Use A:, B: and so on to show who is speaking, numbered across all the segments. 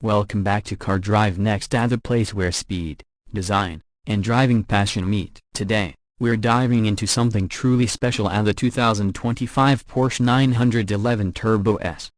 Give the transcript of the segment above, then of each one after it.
A: Welcome back to Car Drive Next, at the place where speed, design, and driving passion meet. Today, we're diving into something truly special at the 2025 Porsche 911 Turbo S.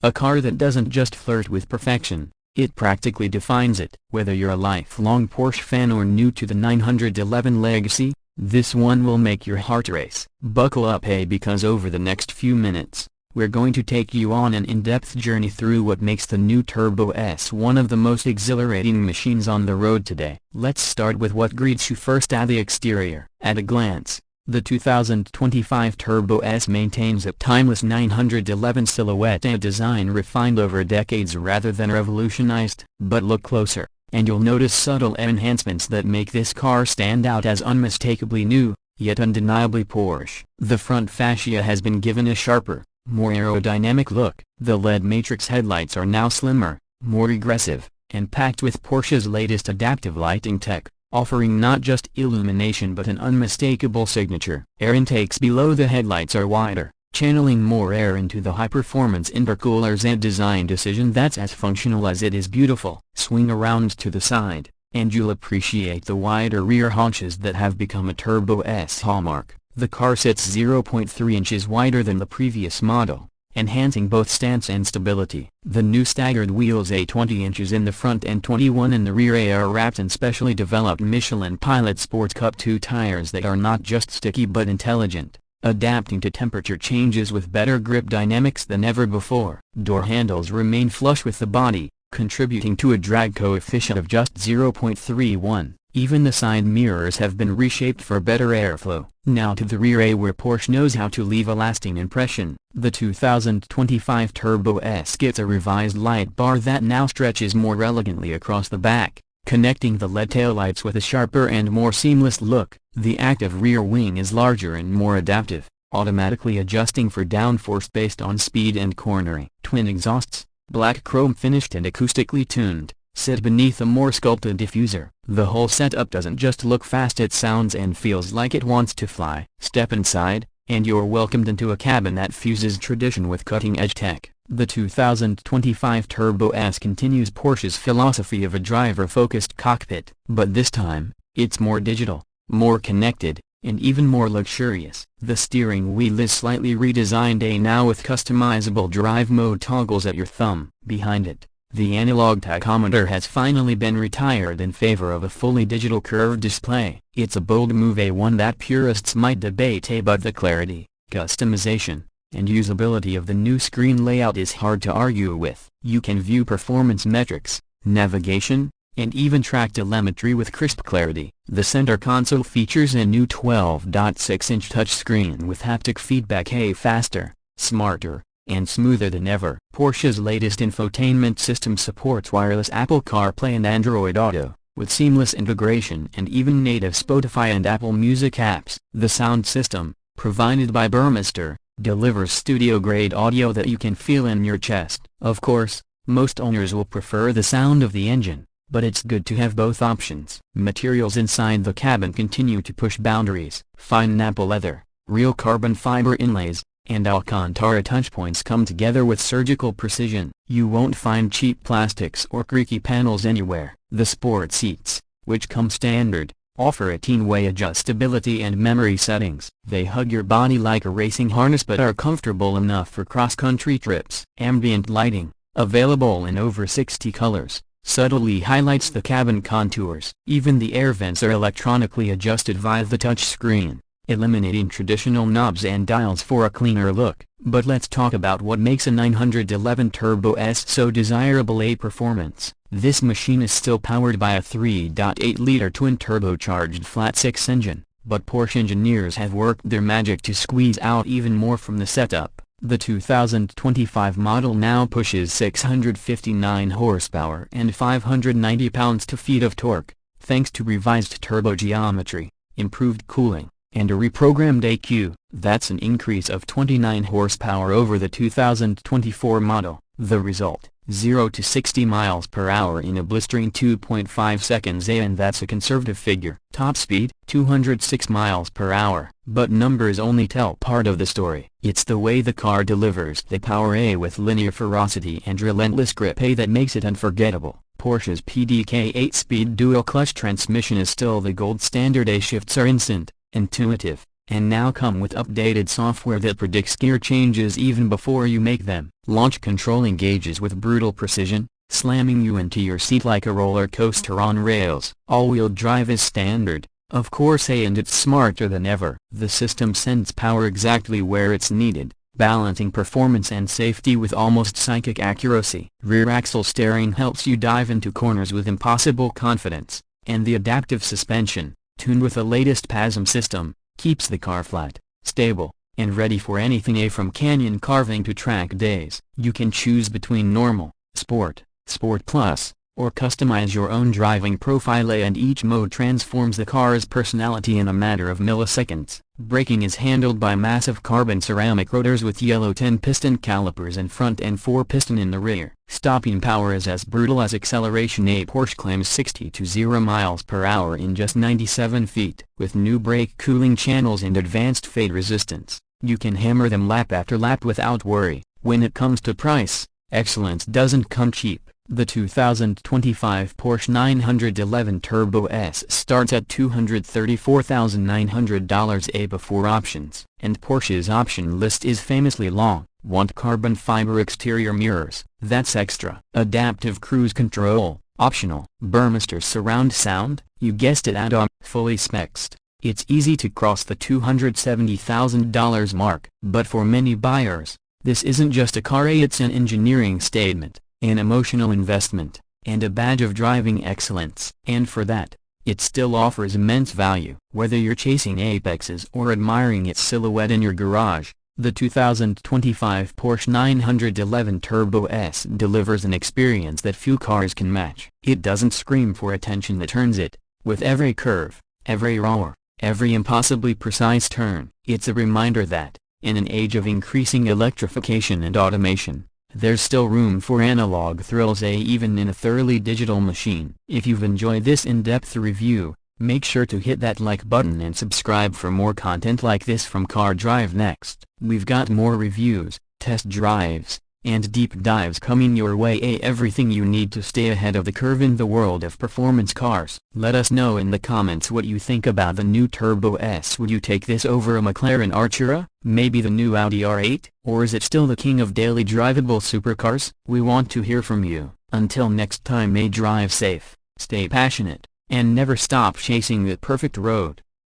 A: A car that doesn't just flirt with perfection, it practically defines it. Whether you're a lifelong Porsche fan or new to the 911 legacy, this one will make your heart race. Buckle up, because over the next few minutes, we're going to take you on an in-depth journey through what makes the new Turbo S one of the most exhilarating machines on the road today. Let's start with what greets you first at the exterior. At a glance, the 2025 Turbo S maintains a timeless 911 silhouette, a design refined over decades rather than revolutionized. But look closer, and you'll notice subtle enhancements that make this car stand out as unmistakably new, yet undeniably Porsche. The front fascia has been given a sharper, more aerodynamic look. The LED matrix headlights are now slimmer, more aggressive, and packed with Porsche's latest adaptive lighting tech, offering not just illumination but an unmistakable signature. Air intakes below the headlights are wider, channeling more air into the high-performance intercoolers, a design decision that's as functional as it is beautiful. Swing around to the side, and you'll appreciate the wider rear haunches that have become a Turbo S hallmark. The car sits 0.3 inches wider than the previous model, enhancing both stance and stability. The new staggered wheels, 20 inches in the front and 21 in the rear, are wrapped in specially developed Michelin Pilot Sport Cup 2 tires that are not just sticky but intelligent, adapting to temperature changes with better grip dynamics than ever before. Door handles remain flush with the body, contributing to a drag coefficient of just 0.31. Even the side mirrors have been reshaped for better airflow. Now to the rear, where Porsche knows how to leave a lasting impression. The 2025 Turbo S gets a revised light bar that now stretches more elegantly across the back, connecting the LED taillights with a sharper and more seamless look. The active rear wing is larger and more adaptive, automatically adjusting for downforce based on speed and cornering. Twin exhausts, black chrome finished and acoustically tuned, sit beneath a more sculpted diffuser. The whole setup doesn't just look fast, it sounds and feels like it wants to fly. Step inside, and you're welcomed into a cabin that fuses tradition with cutting-edge tech. The 2025 Turbo S continues Porsche's philosophy of a driver-focused cockpit, but this time, it's more digital, more connected, and even more luxurious. The steering wheel is slightly redesigned, now with customizable drive mode toggles at your thumb. Behind it, the analog tachometer has finally been retired in favor of a fully digital curved display. It's a bold move, one that purists might debate, but the clarity, customization, and usability of the new screen layout is hard to argue with. You can view performance metrics, navigation, and even track telemetry with crisp clarity. The center console features a new 12.6-inch touchscreen with haptic feedback, faster, smarter, and smoother than ever. Porsche's latest infotainment system supports wireless Apple CarPlay and Android Auto, with seamless integration and even native Spotify and Apple Music apps. The sound system, provided by Burmester, delivers studio-grade audio that you can feel in your chest. Of course, most owners will prefer the sound of the engine, but it's good to have both options. Materials inside the cabin continue to push boundaries. Fine Nappa leather, real carbon fiber inlays, and Alcantara touchpoints come together with surgical precision. You won't find cheap plastics or creaky panels anywhere. The sport seats, which come standard, offer a teen-way adjustability and memory settings. They hug your body like a racing harness but are comfortable enough for cross-country trips. Ambient lighting, available in over 60 colors, subtly highlights the cabin contours. Even the air vents are electronically adjusted via the touchscreen, eliminating traditional knobs and dials for a cleaner look. But let's talk about what makes a 911 Turbo S so desirable: performance. This machine is still powered by a 3.8-liter twin-turbocharged flat-six engine, but Porsche engineers have worked their magic to squeeze out even more from the setup. The 2025 model now pushes 659 horsepower and 590 pounds-feet of torque, thanks to revised turbo geometry, improved cooling, and a reprogrammed EQ. That's an increase of 29 horsepower over the 2024 model. The result, 0 to 60 miles per hour in a blistering 2.5 seconds, and that's a conservative figure. Top speed, 206 miles per hour. But numbers only tell part of the story. It's the way the car delivers the power with linear ferocity and relentless grip that makes it unforgettable. Porsche's PDK 8-speed dual-clutch transmission is still the gold standard. Shifts are instant, intuitive, and now come with updated software that predicts gear changes even before you make them. Launch control engages with brutal precision, slamming you into your seat like a roller coaster on rails. All-wheel drive is standard, of course, and it's smarter than ever. The system sends power exactly where it's needed, balancing performance and safety with almost psychic accuracy. Rear axle steering helps you dive into corners with impossible confidence, and the adaptive suspension, tuned with the latest PASM system, keeps the car flat, stable, and ready for anything from canyon carving to track days. You can choose between normal, sport, sport plus, or customize your own driving profile, and each mode transforms the car's personality in a matter of milliseconds. Braking is handled by massive carbon ceramic rotors with yellow 10-piston calipers in front and 4-piston in the rear. Stopping power is as brutal as acceleration. A Porsche claims 60 to 0 miles per hour in just 97 feet. With new brake cooling channels and advanced fade resistance, you can hammer them lap after lap without worry. When it comes to price, excellence doesn't come cheap. The 2025 Porsche 911 Turbo S starts at $234,900 before options. And Porsche's option list is famously long. Want carbon fiber exterior mirrors? That's extra. Adaptive cruise control, optional. Burmester surround sound? You guessed it, add-on. Fully spec'd. It's easy to cross the $270,000 mark. But for many buyers, this isn't just a car, it's an engineering statement, an emotional investment, and a badge of driving excellence. And for that, it still offers immense value. Whether you're chasing apexes or admiring its silhouette in your garage, the 2025 Porsche 911 Turbo S delivers an experience that few cars can match. It doesn't scream for attention that earns it. With every curve, every roar, every impossibly precise turn, it's a reminder that, in an age of increasing electrification and automation, there's still room for analog thrills, even in a thoroughly digital machine. If you've enjoyed this in-depth review, make sure to hit that like button and subscribe for more content like this from Car Drive Next. We've got more reviews, test drives, and deep dives coming your way. Everything you need to stay ahead of the curve in the world of performance cars. Let us know in the comments what you think about the new Turbo S. Would you take this over a McLaren Artura, maybe the new Audi R8, or is it still the king of daily drivable supercars? We want to hear from you. Until next time, may drive safe, stay passionate, and never stop chasing the perfect road.